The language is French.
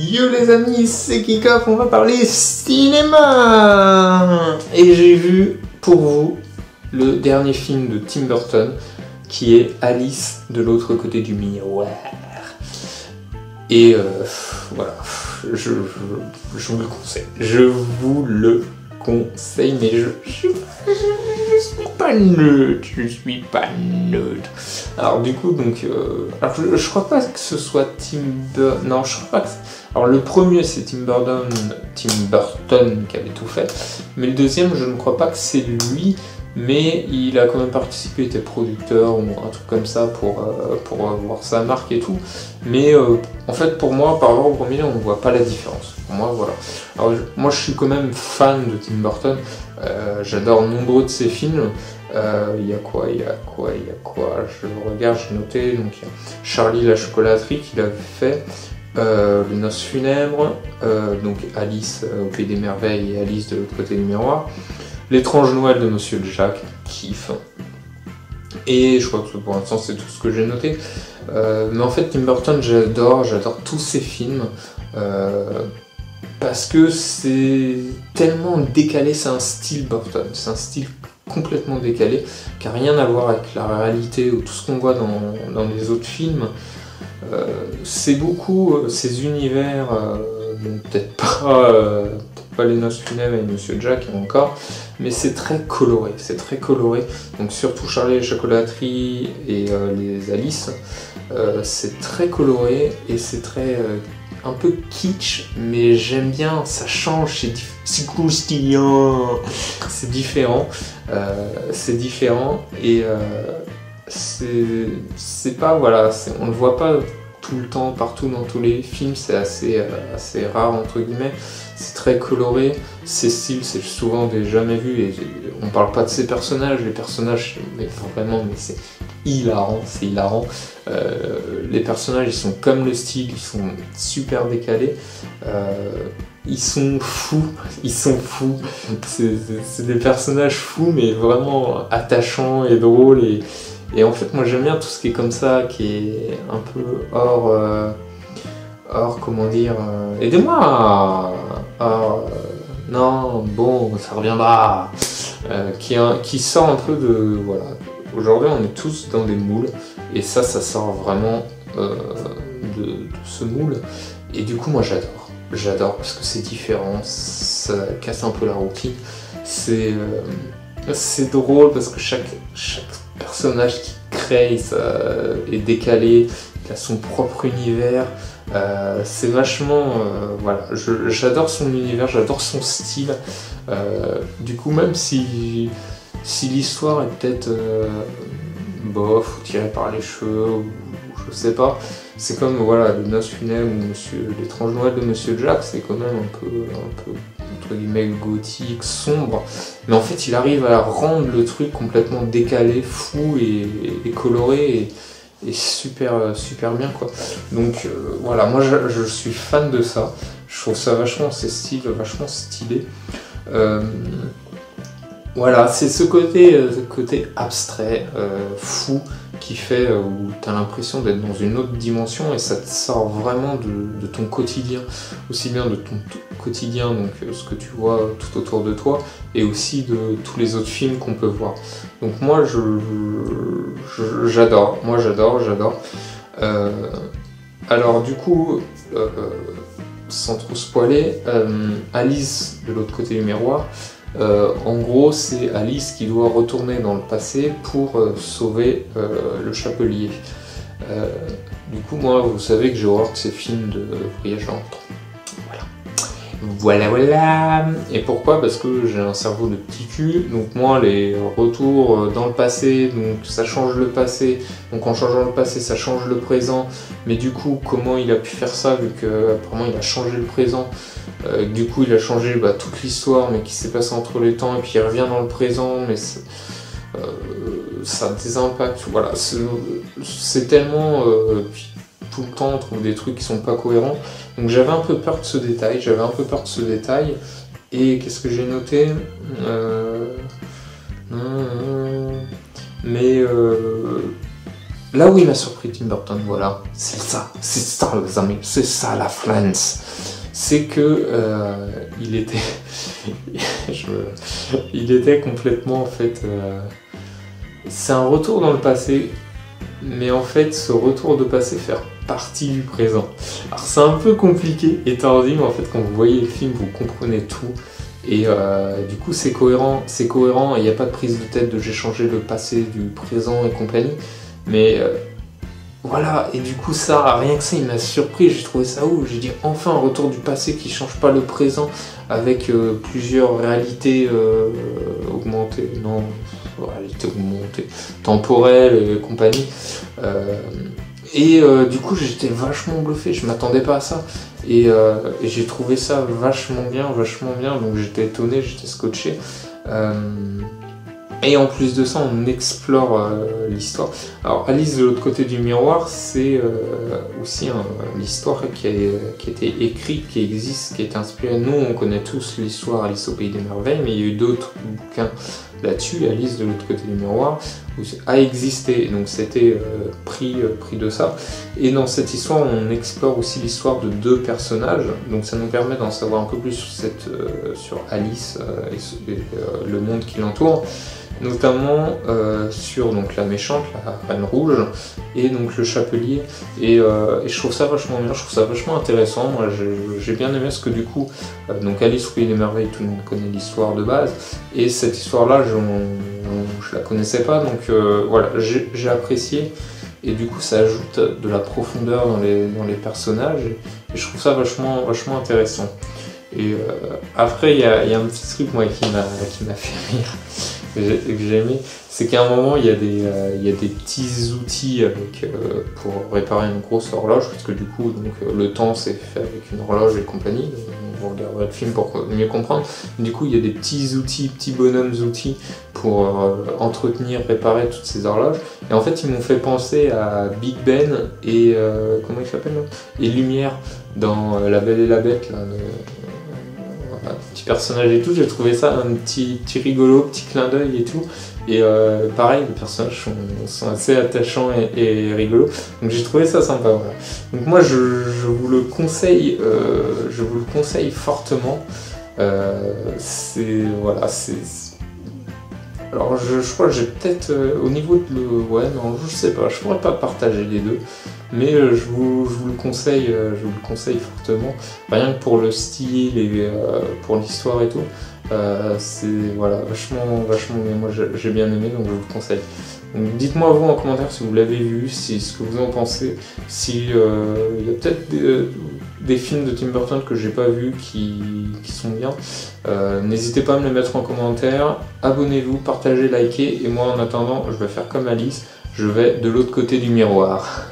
Yo les amis, c'est Kikoff, on va parler cinéma. Et j'ai vu pour vous le dernier film de Tim Burton qui est Alice de l'autre côté du miroir. Et voilà, je vous le conseille. Je vous le conseille, mais je suis pas neutre, je suis pas neutre. Alors du coup, donc, alors je crois pas que ce soit Tim Burton, non, je crois pas que... Alors le premier c'est Tim Burton qui avait tout fait, mais le deuxième je ne crois pas que c'est lui, mais il a quand même participé, il était producteur ou un truc comme ça pour voir sa marque et tout. Mais en fait pour moi, par rapport au premier, on ne voit pas la différence. Pour moi, voilà. Alors moi je suis quand même fan de Tim Burton, j'adore nombreux de ses films. Il y a quoi, je regarde, j'ai noté, donc il y a Charlie la chocolaterie qu'il avait fait, Les Noces funèbres, donc Alice au Pays des Merveilles et Alice de l'autre côté du miroir, L'étrange Noël de Monsieur Jack, kiff. Et je crois que pour l'instant c'est tout ce que j'ai noté. Mais en fait Tim Burton j'adore tous ses films, parce que c'est tellement décalé, c'est un style Burton, c'est un style complètement décalé, qui n'a rien à voir avec la réalité ou tout ce qu'on voit dans les autres films. C'est beaucoup ces univers, bon, peut-être pas Les Noces funèbres et Monsieur Jack encore, mais c'est très coloré, donc surtout Charlie et la chocolaterie et les Alice, c'est très coloré et c'est très un peu kitsch, mais j'aime bien, ça change, c'est croustillant, c'est différent et c'est pas, voilà, on le voit pas tout le temps, partout dans tous les films, c'est assez rare entre guillemets, c'est très coloré, c'est style, c'est souvent des jamais vus et on parle pas de ces personnages, les personnages, mais vraiment, mais c'est hilarant, les personnages ils sont comme le style, ils sont super décalés, ils sont fous, c'est des personnages fous mais vraiment attachants et drôles et en fait moi j'aime bien tout ce qui est comme ça, qui est un peu hors comment dire, aidez-moi, non, bon, ça reviendra, qui sort un peu de, voilà, aujourd'hui on est tous dans des moules, et ça sort vraiment de ce moule, et du coup moi j'adore parce que c'est différent, ça casse un peu la routine, c'est drôle parce que chaque personnage qui crée est décalé, il a son propre univers, c'est vachement, voilà, j'adore son univers, j'adore son style, du coup même si l'histoire est peut-être bof ou tirée par les cheveux ou je sais pas, c'est comme voilà Les Noces funèbres ou L'étrange Noël de Monsieur Jack, c'est quand même un peu entre guillemets gothique, sombre, mais en fait il arrive à rendre le truc complètement décalé, fou et coloré et super bien quoi. Donc voilà, moi je suis fan de ça, je trouve ça vachement, ces styles vachement stylé. Voilà, c'est ce côté abstrait, fou, qui fait où tu as l'impression d'être dans une autre dimension et ça te sort vraiment de ton quotidien, aussi bien de ton quotidien, donc ce que tu vois tout autour de toi, et aussi de tous les autres films qu'on peut voir. Donc moi j'adore. Alors du coup, sans trop spoiler, Alice de l'autre côté du miroir, en gros c'est Alice qui doit retourner dans le passé pour sauver le chapelier. Du coup moi vous savez que j'ai horreur de ces films de voyage dans le temps. Voilà. Et pourquoi? Parce que j'ai un cerveau de petit cul, donc moi les retours dans le passé, donc ça change le passé, donc en changeant le passé ça change le présent, mais du coup comment il a pu faire ça vu qu'apparemment il a changé le présent, du coup il a changé toute l'histoire mais qui s'est passé entre les temps et puis il revient dans le présent, mais ça a des impacts, voilà, c'est tellement... tout le temps on trouve des trucs qui sont pas cohérents, donc j'avais un peu peur de ce détail, et qu'est-ce que j'ai noté, mais là où il m'a surpris Tim Burton, voilà, c'est ça les amis, c'est ça la France. C'est que il était complètement en fait. C'est un retour dans le passé, mais en fait ce retour de passé fait partie du présent. Alors c'est un peu compliqué et tordu, mais en fait quand vous voyez le film, vous comprenez tout. Et du coup c'est cohérent, il n'y a pas de prise de tête de j'ai changé le passé du présent et compagnie. Mais voilà, et du coup ça, rien que ça, il m'a surpris, j'ai trouvé ça ouf. J'ai dit enfin un retour du passé qui change pas le présent avec plusieurs réalités augmentées, non, réalités augmentées, temporelles et compagnie. Du coup j'étais vachement bluffé, je m'attendais pas à ça. Et j'ai trouvé ça vachement bien, donc j'étais étonné, j'étais scotché. Et en plus de ça, on explore l'histoire. Alors, Alice de l'autre côté du miroir, c'est aussi l'histoire qui a été écrite, qui existe, qui a été inspirée. Nous, on connaît tous l'histoire Alice au Pays des Merveilles, mais il y a eu d'autres bouquins là-dessus. Alice de l'autre côté du miroir a existé, donc c'était pris de ça. Et dans cette histoire, on explore aussi l'histoire de deux personnages, donc ça nous permet d'en savoir un peu plus sur Alice et le monde qui l'entoure. Notamment sur donc, la méchante, la Reine Rouge, et donc le Chapelier, et je trouve ça vachement bien, je trouve ça vachement intéressant. Moi j'ai bien aimé ce que du coup, donc Alice au Pays des Merveilles, tout le monde connaît l'histoire de base, et cette histoire-là, je la connaissais pas, donc voilà, j'ai apprécié, et du coup ça ajoute de la profondeur dans les personnages, et je trouve ça vachement intéressant. Et après, il y a un petit truc moi qui m'a fait rire, que j'ai aimé, c'est qu'à un moment il y a des petits outils pour réparer une grosse horloge, parce que du coup donc, le temps c'est fait avec une horloge et compagnie, on regardera le film pour mieux comprendre. Du coup il y a des petits bonhommes outils pour entretenir, réparer toutes ces horloges, et en fait ils m'ont fait penser à Big Ben et comment il s'appelle là, et Lumière dans La Belle et la Bête là, petit personnage et tout. J'ai trouvé ça un petit rigolo, petit clin d'œil et tout, et pareil, les personnages sont assez attachants et rigolos, donc j'ai trouvé ça sympa, voilà. Donc moi je vous le conseille fortement. Alors je crois que j'ai peut-être au niveau de ouais non je sais pas, je pourrais pas partager les deux, mais je vous le conseille fortement, rien que pour le style et pour l'histoire et tout. C'est voilà, vachement bien, moi j'ai bien aimé, donc je vous le conseille. Donc dites-moi vous en commentaire si vous l'avez vu, ce que vous en pensez, si il y a peut-être des films de Tim Burton que j'ai pas vus qui sont bien. N'hésitez pas à me les mettre en commentaire, abonnez-vous, partagez, likez, et moi en attendant je vais faire comme Alice, je vais de l'autre côté du miroir.